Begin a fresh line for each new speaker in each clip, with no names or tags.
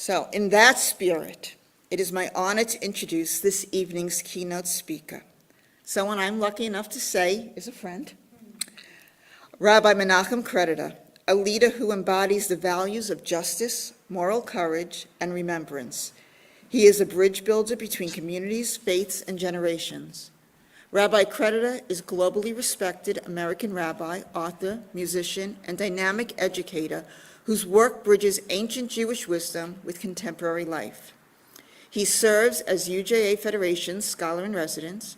So in that spirit, it is my honor to introduce this evening's keynote speaker, someone I'm lucky enough to say is a friend, Rabbi Menachem Creditor, a leader who embodies the values of justice, moral courage, and remembrance. He is a bridge builder between communities, faiths, and generations. Rabbi Creditor is a globally respected American rabbi, author, musician, and dynamic educator whose work bridges ancient Jewish wisdom with contemporary life. He serves as UJA Federation's Scholar in Residence.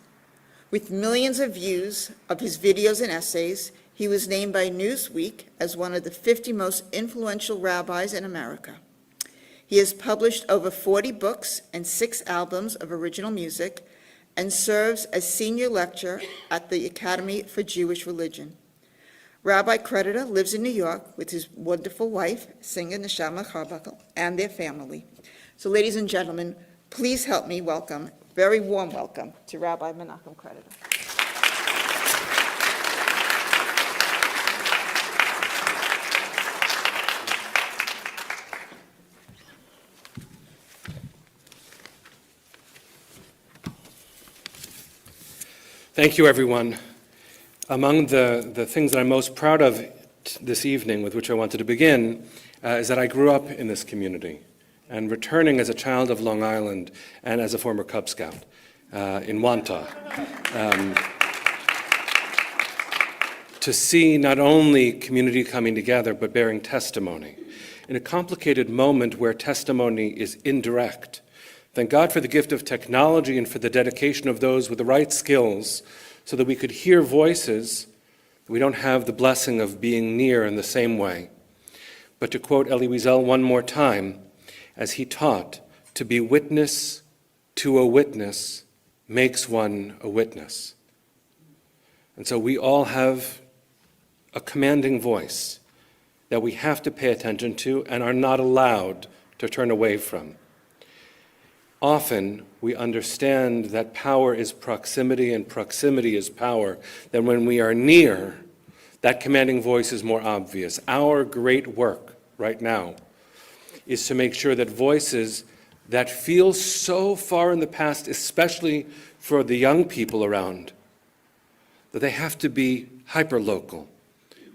With millions of views of his videos and essays, he was named by Newsweek as one of the 50 most influential rabbis in America. He has published over 40 books and 6 albums of original music and serves as senior lecturer at the Academy for Jewish Religion. Rabbi Creditor lives in New York with his wonderful wife, singer Neshama Carbuncle, and their family. So ladies and gentlemen, please help me welcome, very warm welcome, to Rabbi Menachem Creditor.
Thank you, everyone. Among the things that I'm most proud of this evening, with which I wanted to begin, is that I grew up in this community, and returning as a child of Long Island and as a former Cub Scout in Wantagh, to see not only community coming together, but bearing testimony in a complicated moment where testimony is indirect. Thank God for the gift of technology and for the dedication of those with the right skills so that we could hear voices. We don't have the blessing of being near in the same way. But to quote Elie Wiesel one more time, as he taught, to be witness to a witness makes one a witness. And so we all have a commanding voice that we have to pay attention to and are not allowed to turn away from. Often we understand that power is proximity and proximity is power. Then when we are near, that commanding voice is more obvious. Our great work right now is to make sure that voices that feel so far in the past, especially for the young people around, that they have to be hyperlocal.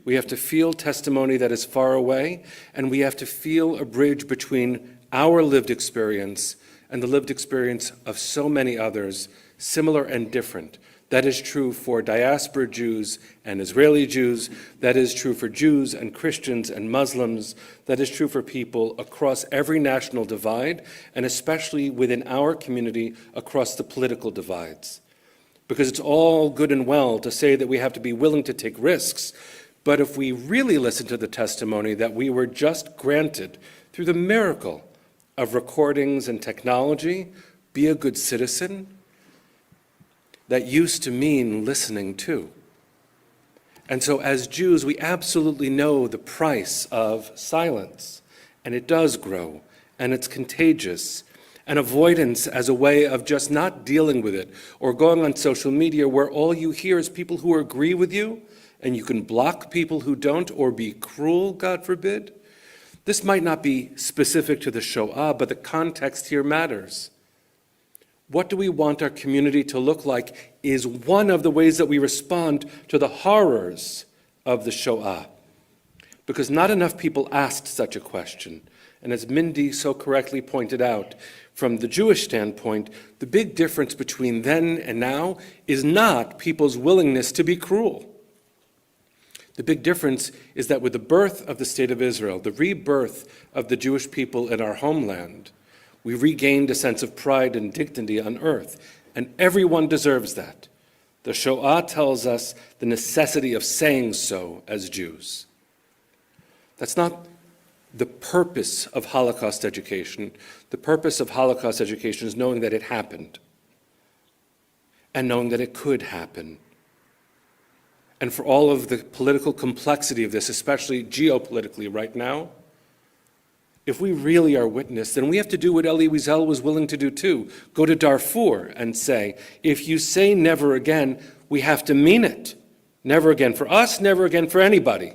We have to feel testimony that is far away, and we have to feel a bridge between our lived experience and the lived experience of so many others, similar and different. That is true for diaspora Jews and Israeli Jews. That is true for Jews and Christians and Muslims. That is true for people across every national divide, and especially within our community across the political divides. Because it's all good and well to say that we have to be willing to take risks, but if we really listen to the testimony that we were just granted through the miracle of recordings and technology, be a good citizen, that used to mean listening to. And so as Jews, we absolutely know the price of silence, and it does grow, and it's contagious, and avoidance as a way of just not dealing with it, or going on social media where all you hear is people who agree with you, and you can block people who don't, or be cruel, God forbid. This might not be specific to the Shoah, but the context here matters. What do we want our community to look like is one of the ways that we respond to the horrors of the Shoah. Because not enough people asked such a question. And as Mindy so correctly pointed out, from the Jewish standpoint, the big difference between then and now is not people's willingness to be cruel. The big difference is that with the birth of the State of Israel, the rebirth of the Jewish people in our homeland, we regained a sense of pride and dignity on earth, and everyone deserves that. The Shoah tells us the necessity of saying so as Jews. That's not the purpose of Holocaust education. The purpose of Holocaust education is knowing that it happened, and knowing that it could happen. And for all of the political complexity of this, especially geopolitically right now, if we really are witness, then we have to do what Elie Wiesel was willing to do too. Go to Darfur and say, if you say never again, we have to mean it. Never again for us, never again for anybody.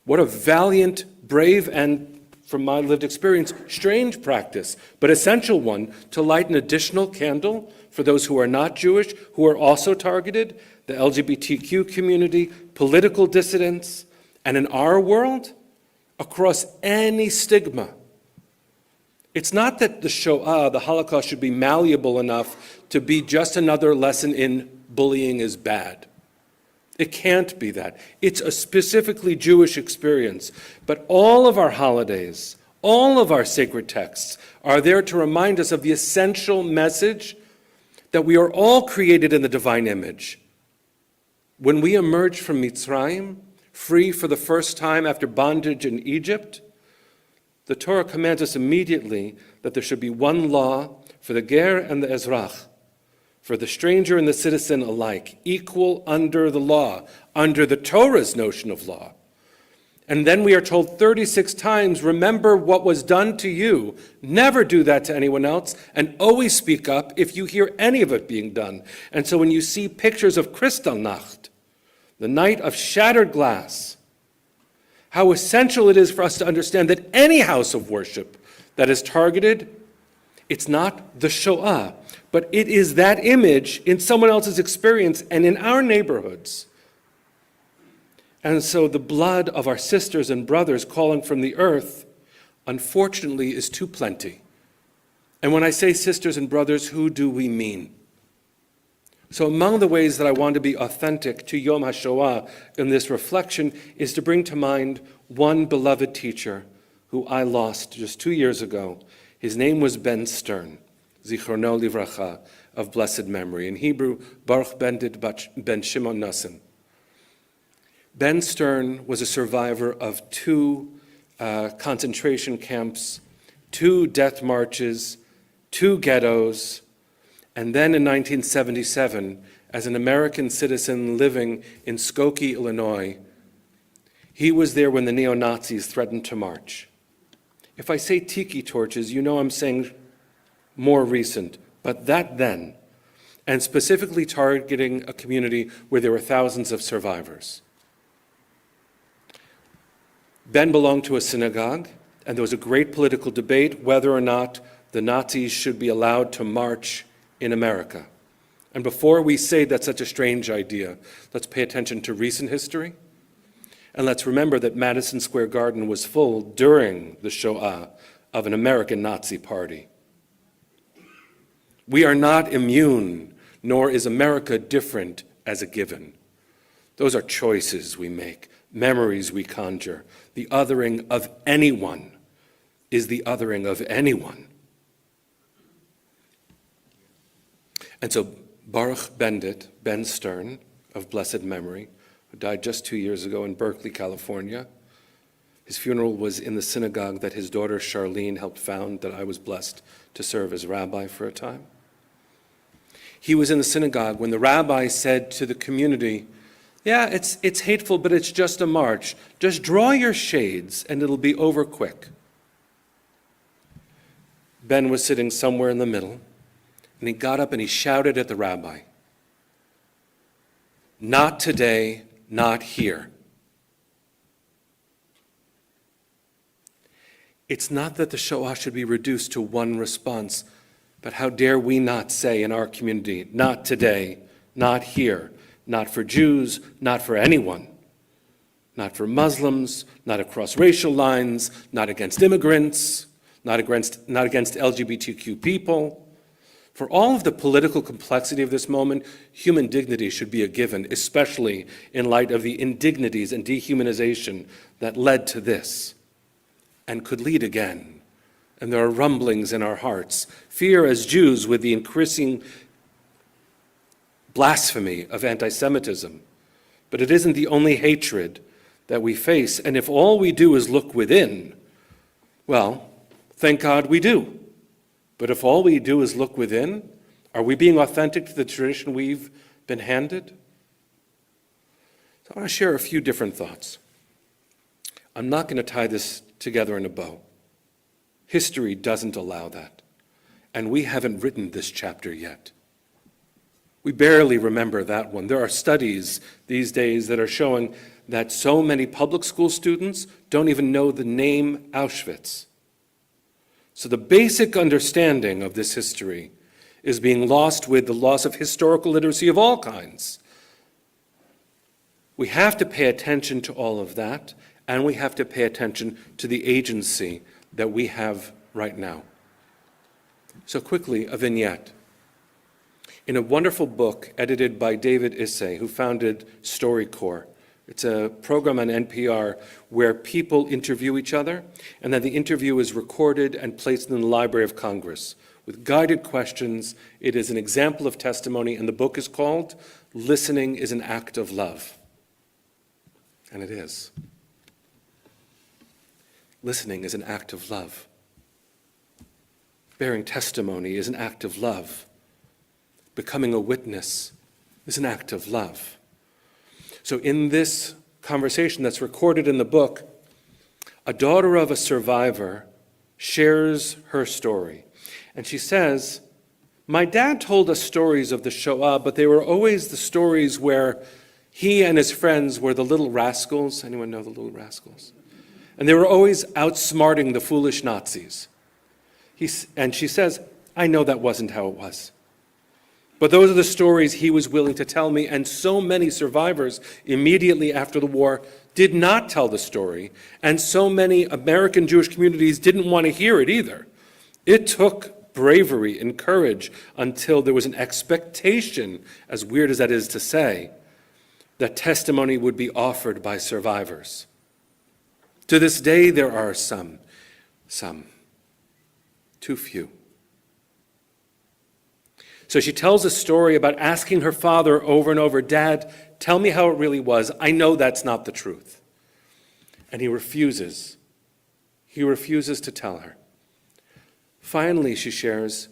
What a valiant, brave, and from my lived experience, strange practice, but essential one, to light an additional candle for those who are not Jewish, who are also targeted, the LGBTQ community, political dissidents, and in our world, across any stigma. It's not that the Shoah, the Holocaust, should be malleable enough to be just another lesson in bullying is bad. It can't be that. It's a specifically Jewish experience. But all of our holidays, all of our sacred texts are there to remind us of the essential message that we are all created in the divine image. When we emerge from Mitzrayim, free for the first time after bondage in Egypt, the Torah commands us immediately that there should be one law for the ger and the ezrach, for the stranger and the citizen alike, equal under the law, under the Torah's notion of law. And then we are told 36 times, remember what was done to you, never do that to anyone else, and always speak up if you hear any of it being done. And so when you see pictures of Kristallnacht, the night of shattered glass, how essential it is for us to understand that any house of worship that is targeted, it's not the Shoah, but it is that image in someone else's experience and in our neighborhoods. And so the blood of our sisters and brothers calling from the earth, unfortunately, is too plenty. And when I say sisters and brothers, who do we mean? So among the ways that I want to be authentic to Yom HaShoah in this reflection is to bring to mind one beloved teacher who I lost just 2 years ago. His name was Ben Stern, Zichrono Livracha, of blessed memory. In Hebrew, Baruch ben Shimon Nassim. Ben Stern was a survivor of 2 concentration camps, 2 death marches, 2 ghettos, and then in 1977, as an American citizen living in Skokie, Illinois, he was there when the neo-Nazis threatened to march. If I say tiki torches, you know I'm saying more recent, but that then, and specifically targeting a community where there were thousands of survivors. Ben belonged to a synagogue, and there was a great political debate whether or not the Nazis should be allowed to march in America. And before we say that's such a strange idea, let's pay attention to recent history. And let's remember that Madison Square Garden was full during the Shoah of an American Nazi party. We are not immune, nor is America different as a given. Those are choices we make, memories we conjure. The othering of anyone is the othering of anyone. And so Baruch Ben Stern, of blessed memory, who died just 2 years ago in Berkeley, California. His funeral was in the synagogue that his daughter Charlene helped found, that I was blessed to serve as rabbi for a time. He was in the synagogue when the rabbi said to the community, yeah, it's hateful, but it's just a march. Just draw your shades and it'll be over quick. Ben was sitting somewhere in the middle, and he got up and he shouted at the rabbi, "Not today, not here." It's not that the Shoah should be reduced to one response, but how dare we not say in our community, not today, not here, not for Jews, not for anyone, not for Muslims, not across racial lines, not against immigrants, not against LGBTQ people. For all of the political complexity of this moment, human dignity should be a given, especially in light of the indignities and dehumanization that led to this and could lead again. And there are rumblings in our hearts, fear as Jews with the increasing blasphemy of anti-Semitism. But it isn't the only hatred that we face. And if all we do is look within, well, thank God we do. But if all we do is look within, are we being authentic to the tradition we've been handed? So I want to share a few different thoughts. I'm not going to tie this together in a bow. History doesn't allow that. And we haven't written this chapter yet. We barely remember that one. There are studies these days that are showing that so many public school students don't even know the name Auschwitz. So the basic understanding of this history is being lost with the loss of historical literacy of all kinds. We have to pay attention to all of that, and we have to pay attention to the agency that we have right now. So quickly, a vignette. In a wonderful book edited by David Issei, who founded StoryCorps. It's a program on NPR where people interview each other, and then the interview is recorded and placed in the Library of Congress with guided questions. It is an example of testimony, and the book is called Listening is an Act of Love. And it is. Listening is an act of love. Bearing testimony is an act of love. Becoming a witness is an act of love. So in this conversation that's recorded in the book, a daughter of a survivor shares her story. And she says, "My dad told us stories of the Shoah, but they were always the stories where he and his friends were the little rascals." Anyone know the little rascals? And they were always outsmarting the foolish Nazis. And she says, "I know that wasn't how it was. But those are the stories he was willing to tell me, and so many survivors immediately after the war did not tell the story, and so many American Jewish communities didn't want to hear it either. It took bravery and courage until there was an expectation, as weird as that is to say, that testimony would be offered by survivors. To this day, there are some, too few." So she tells a story about asking her father over and over, "Dad, tell me how it really was. I know that's not the truth." And he refuses. He refuses to tell her. Finally, she shares,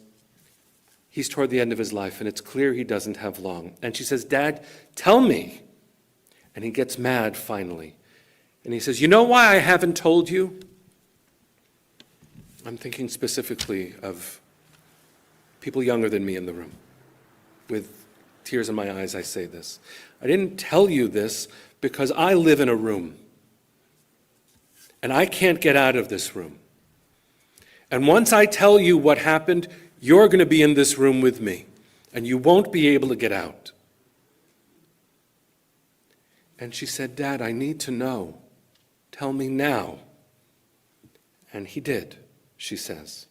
he's toward the end of his life, and it's clear he doesn't have long. And she says, "Dad, tell me." And he gets mad finally. And he says, "You know why I haven't told you?" I'm thinking specifically of people younger than me in the room. With tears in my eyes, I say this. "I didn't tell you this because I live in a room. And I can't get out of this room. And once I tell you what happened, you're going to be in this room with me. And you won't be able to get out." And she said, "Dad, I need to know. Tell me now." And he did, she says.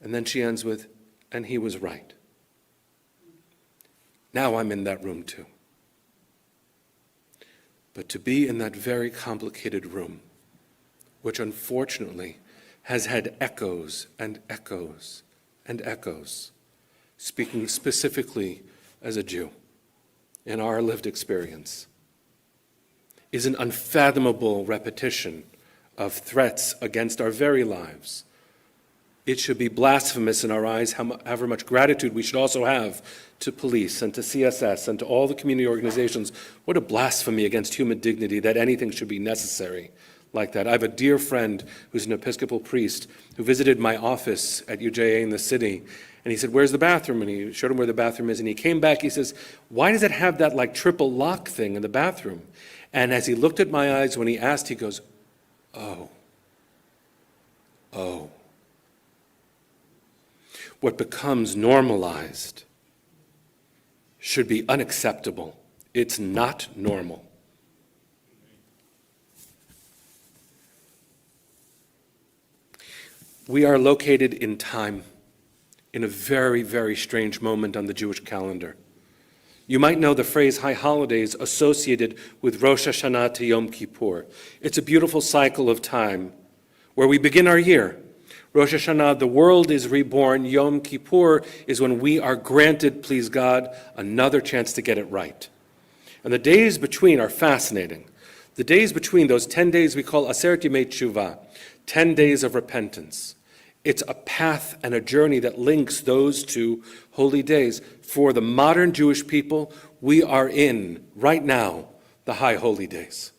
And then she ends with, "And he was right. Now I'm in that room too." But to be in that very complicated room, which unfortunately has had echoes and echoes and echoes, speaking specifically as a Jew in our lived experience, is an unfathomable repetition of threats against our very lives. It should be blasphemous in our eyes, however much gratitude we should also have to police and to CSS and to all the community organizations. What a blasphemy against human dignity that anything should be necessary like that. I have a dear friend who's an Episcopal priest who visited my office at UJA in the city, and he said, "Where's the bathroom?" And he showed him where the bathroom is, and he came back, he says, "Why does it have that like triple lock thing in the bathroom?" And as he looked at my eyes when he asked, he goes, oh. What becomes normalized should be unacceptable. It's not normal. We are located in time, in a very, very strange moment on the Jewish calendar. You might know the phrase high holidays associated with Rosh Hashanah to Yom Kippur. It's a beautiful cycle of time where we begin our year. Rosh Hashanah, the world is reborn. Yom Kippur is when we are granted, please God, another chance to get it right. And the days between are fascinating. The days between, those 10 days we call Aseret Yemei Teshuvah, 10 days of repentance. It's a path and a journey that links those two holy days. For the modern Jewish people, we are in, right now, the high holy days.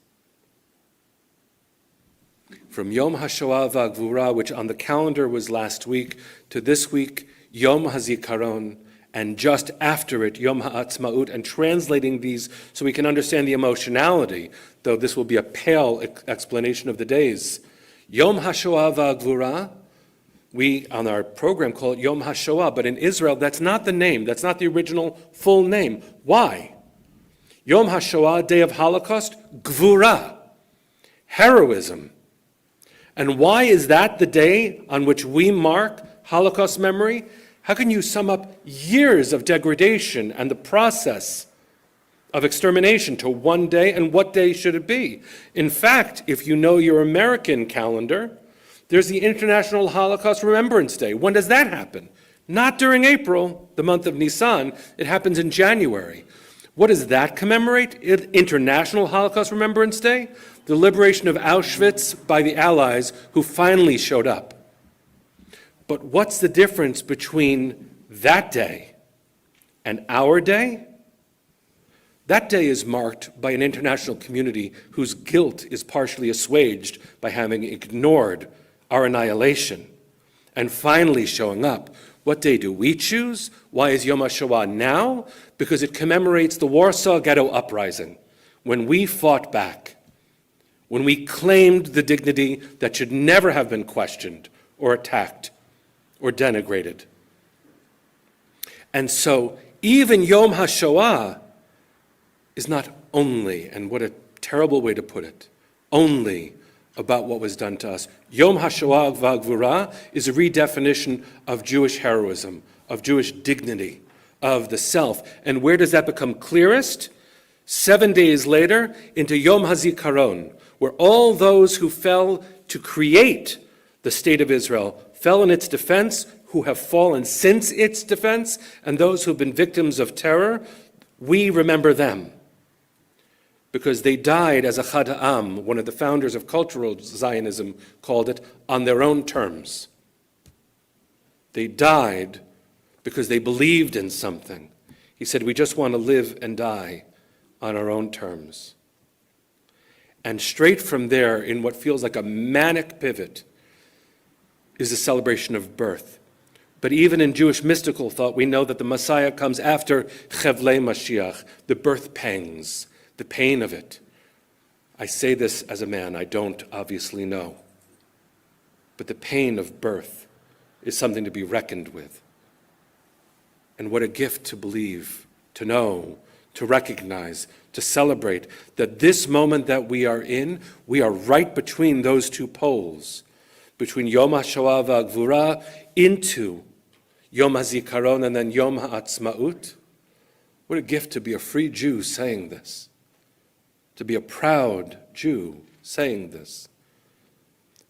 From Yom HaShoah V'Gvura, which on the calendar was last week, to this week, Yom HaZikaron, and just after it, Yom HaAtzmaut, and translating these so we can understand the emotionality, though this will be a pale explanation of the days. Yom HaShoah VaGvura, we on our program call it Yom HaShoah, but in Israel that's not the name, that's not the original full name. Why? Yom HaShoah, Day of Holocaust, Gvura, heroism. And why is that the day on which we mark Holocaust memory? How can you sum up years of degradation and the process of extermination to one day, and what day should it be? In fact, if you know your American calendar, there's the International Holocaust Remembrance Day. When does that happen? Not during April, the month of Nisan. It happens in January. What does that commemorate? International Holocaust Remembrance Day? The liberation of Auschwitz by the Allies who finally showed up. But what's the difference between that day and our day? That day is marked by an international community whose guilt is partially assuaged by having ignored our annihilation and finally showing up. What day do we choose? Why is Yom HaShoah now? Because it commemorates the Warsaw Ghetto Uprising, when we fought back, when we claimed the dignity that should never have been questioned or attacked or denigrated. And so even Yom HaShoah is not only, and what a terrible way to put it, only about what was done to us. Yom HaShoah VaGvura is a redefinition of Jewish heroism, of Jewish dignity, of the self. And where does that become clearest? 7 days later, into Yom HaZikaron, where all those who fell to create the state of Israel fell in its defense, who have fallen since its defense, and those who have been victims of terror, we remember them. Because they died as a Chad Ha'am, one of the founders of cultural Zionism called it, on their own terms. They died because they believed in something. He said, we just want to live and die on our own terms. And straight from there, in what feels like a manic pivot, is the celebration of birth. But even in Jewish mystical thought, we know that the Messiah comes after Chevlei Mashiach, the birth pangs, the pain of it. I say this as a man, I don't obviously know. But the pain of birth is something to be reckoned with. And what a gift to believe, to know, to recognize, to celebrate that this moment that we are in, we are right between those two poles, between Yom HaShoah VaGvura into Yom HaZikaron and then Yom HaAtzmaut. What a gift to be a free Jew saying this, to be a proud Jew saying this.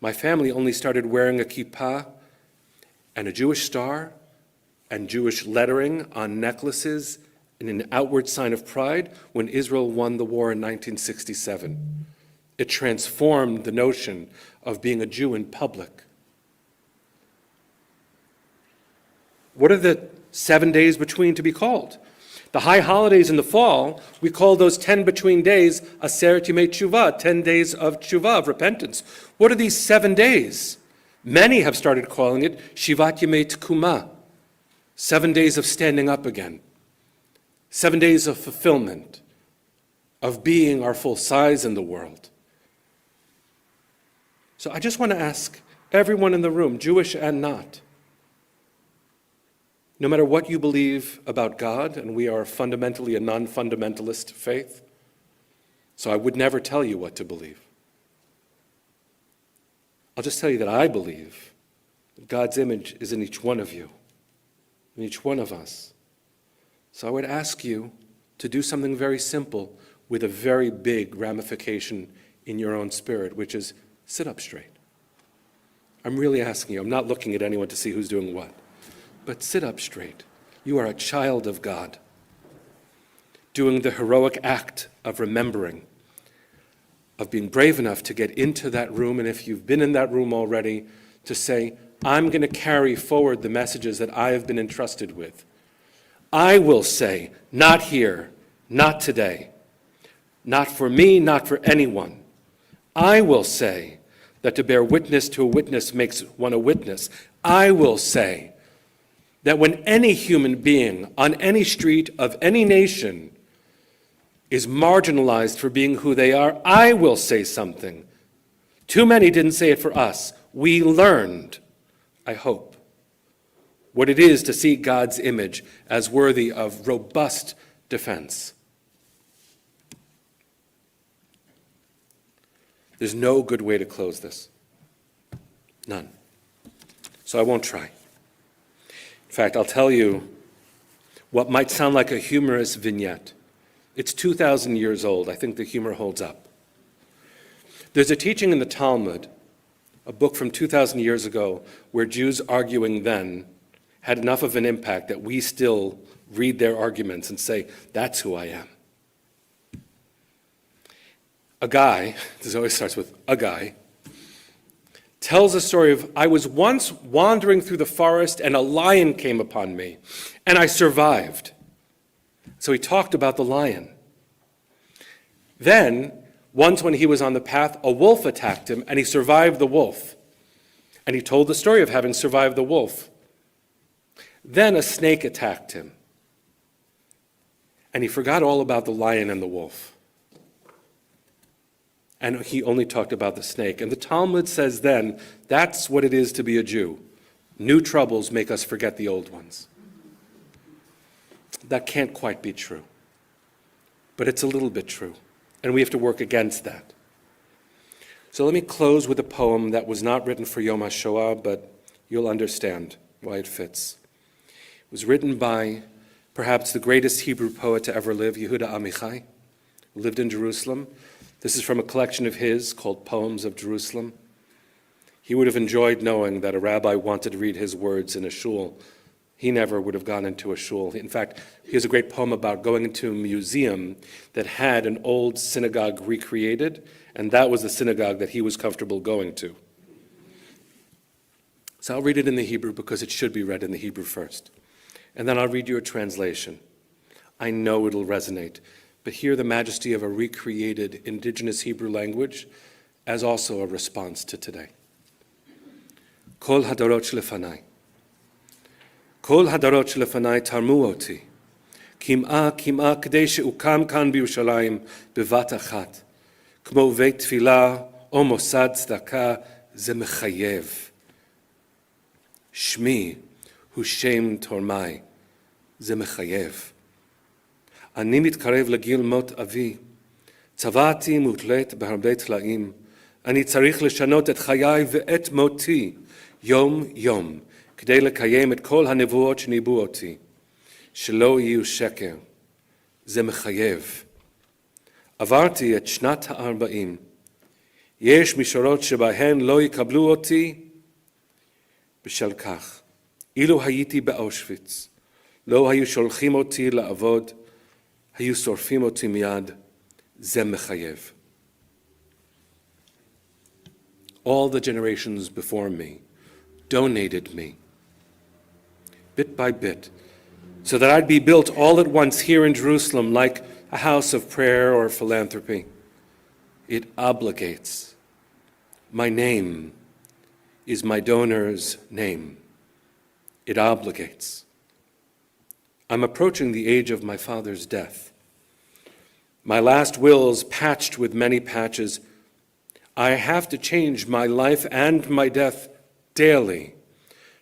My family only started wearing a kippah and a Jewish star and Jewish lettering on necklaces in an outward sign of pride when Israel won the war in 1967. It transformed the notion of being a Jew in public. What are the 7 days between to be called? The high holidays in the fall, we call those 10 between days Aseret Yemei Tshuva, 10 days of tshuva, of repentance. What are these 7 days? Many have started calling it Shivat Yemei Tkuma, 7 days of standing up again, 7 days of fulfillment, of being our full size in the world. So I just want to ask everyone in the room, Jewish and not, no matter what you believe about God, and we are fundamentally a non-fundamentalist faith, so I would never tell you what to believe. I'll just tell you that I believe that God's image is in each one of you, in each one of us. So I would ask you to do something very simple with a very big ramification in your own spirit, which is sit up straight. I'm really asking you. I'm not looking at anyone to see who's doing what. But sit up straight. You are a child of God, doing the heroic act of remembering, of being brave enough to get into that room, and if you've been in that room already, to say, I'm going to carry forward the messages that I have been entrusted with. I will say, not here, not today, not for me, not for anyone. I will say that to bear witness to a witness makes one a witness. I will say that when any human being on any street of any nation is marginalized for being who they are, I will say something. Too many didn't say it for us. We learned, I hope, what it is to see God's image as worthy of robust defense. There's no good way to close this. None. So I won't try. In fact, I'll tell you what might sound like a humorous vignette. It's 2,000 years old. I think the humor holds up. There's a teaching in the Talmud, a book from 2,000 years ago, where Jews arguing then had enough of an impact that we still read their arguments and say, that's who I am. A guy, this always starts with a guy, tells a story of, I was once wandering through the forest and a lion came upon me, and I survived. So he talked about the lion. Then, once when he was on the path, a wolf attacked him, and he survived the wolf. And he told the story of having survived the wolf. Then a snake attacked him, and he forgot all about the lion and the wolf. And he only talked about the snake. And the Talmud says then, that's what it is to be a Jew. New troubles make us forget the old ones. That can't quite be true. But it's a little bit true. And we have to work against that. So let me close with a poem that was not written for Yom HaShoah, but you'll understand why it fits. It was written by perhaps the greatest Hebrew poet to ever live, Yehuda Amichai, who lived in Jerusalem. This is from a collection of his called Poems of Jerusalem. He would have enjoyed knowing that a rabbi wanted to read his words in a shul. He never would have gone into a shul. In fact, he has a great poem about going into a museum that had an old synagogue recreated, and that was the synagogue that he was comfortable going to. So I'll read it in the Hebrew because it should be read in the Hebrew first. And then I'll read you a translation. I know it'll resonate. But hear the majesty of a recreated indigenous Hebrew language as also a response to today. Kol hadarot shlefanai. Kol hadarot shlefanai tarmu oti. Kim'a k'dei she'ukam kan b'Yerushalayim bevat achat. Kmo veit tefila o mosad tzedakah ze mechayev. Shmi hu shem tormai ze mechayev. אני מתקרב לגיל מות אבי, צבעתי מותלית בהרבה טלאים, אני צריך לשנות את חיי ואת מותי יום יום, כדי לקיים את כל הנבואות שניבאו אותי, שלא יהיו שקר, זה מחייב. עברתי את שנת ה-40, יש מישורות שבהן לא יקבלו אותי, בשל כך, אילו הייתי באושוויץ, לא היו שולחים אותי לעבוד, היו שורפים אותי מיד, זה מחייב. All the generations before me donated me, bit by bit, so that I'd be built all at once here in Jerusalem like a house of prayer or philanthropy. It obligates. My name is my donor's name. It obligates. I'm approaching the age of my father's death. My last will's patched with many patches. I have to change my life and my death daily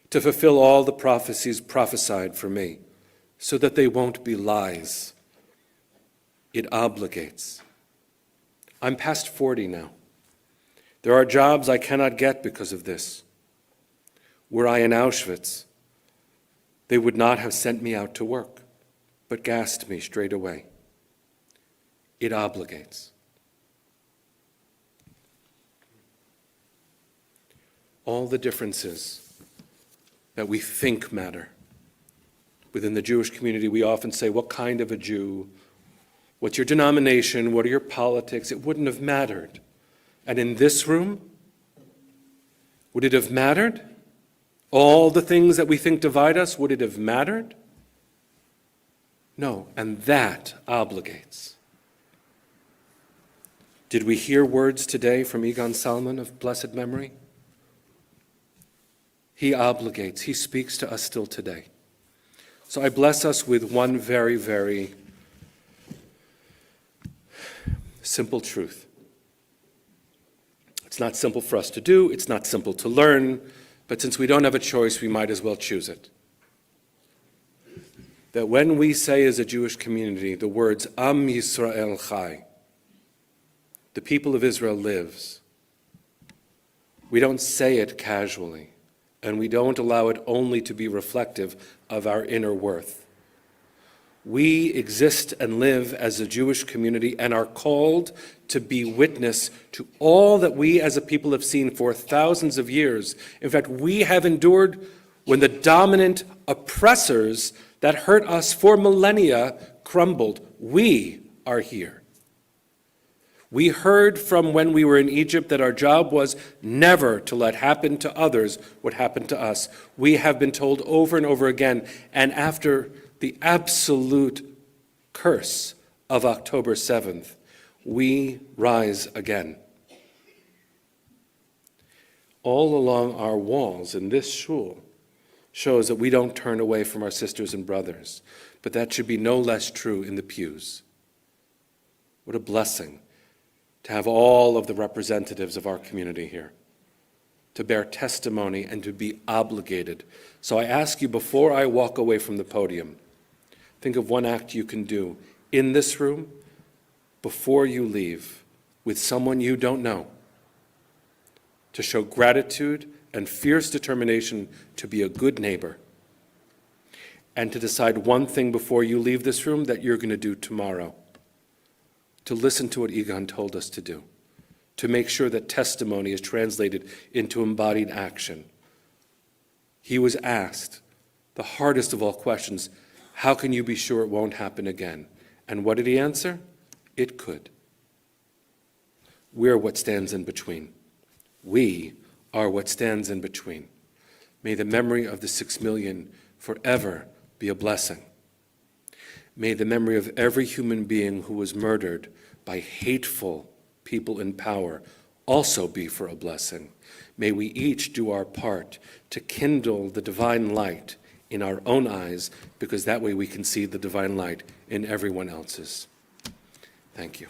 to fulfill all the prophecies prophesied for me, so that they won't be lies. It obligates. I'm past 40 now. There are jobs I cannot get because of this. Were I in Auschwitz, they would not have sent me out to work, but gassed me straight away. It obligates. All the differences that we think matter. Within the Jewish community, we often say, what kind of a Jew? What's your denomination? What are your politics? It wouldn't have mattered. And in this room, would it have mattered? All the things that we think divide us, would it have mattered? No, and that obligates. Did we hear words today from Egon Salmon of blessed memory? He obligates. He speaks to us still today. So I bless us with one very, very simple truth. It's not simple for us to do, it's not simple to learn, but since we don't have a choice, we might as well choose it. That when we say as a Jewish community the words Am Yisrael Chai, the people of Israel lives, we don't say it casually, and we don't allow it only to be reflective of our inner worth. We exist and live as a Jewish community and are called to be witness to all that we as a people have seen for thousands of years. In fact, we have endured when the dominant oppressors that hurt us for millennia crumbled. We are here. We heard from when we were in Egypt that our job was never to let happen to others what happened to us. We have been told over and over again, and after the absolute curse of October 7th, we rise again. All along our walls in this shul shows that we don't turn away from our sisters and brothers, but that should be no less true in the pews. What a blessing to have all of the representatives of our community here, to bear testimony and to be obligated. So I ask you, before I walk away from the podium, think of one act you can do in this room before you leave with someone you don't know, to show gratitude and fierce determination to be a good neighbor, and to decide one thing before you leave this room that you're going to do tomorrow, to listen to what Egon told us to do, to make sure that testimony is translated into embodied action. He was asked the hardest of all questions, how can you be sure it won't happen again? And what did he answer? It could. We're what stands in between. We are what stands in between. May the memory of the 6 million forever be a blessing. May the memory of every human being who was murdered by hateful people in power also be for a blessing. May we each do our part to kindle the divine light in our own eyes, because that way we can see the divine light in everyone else's. Thank you.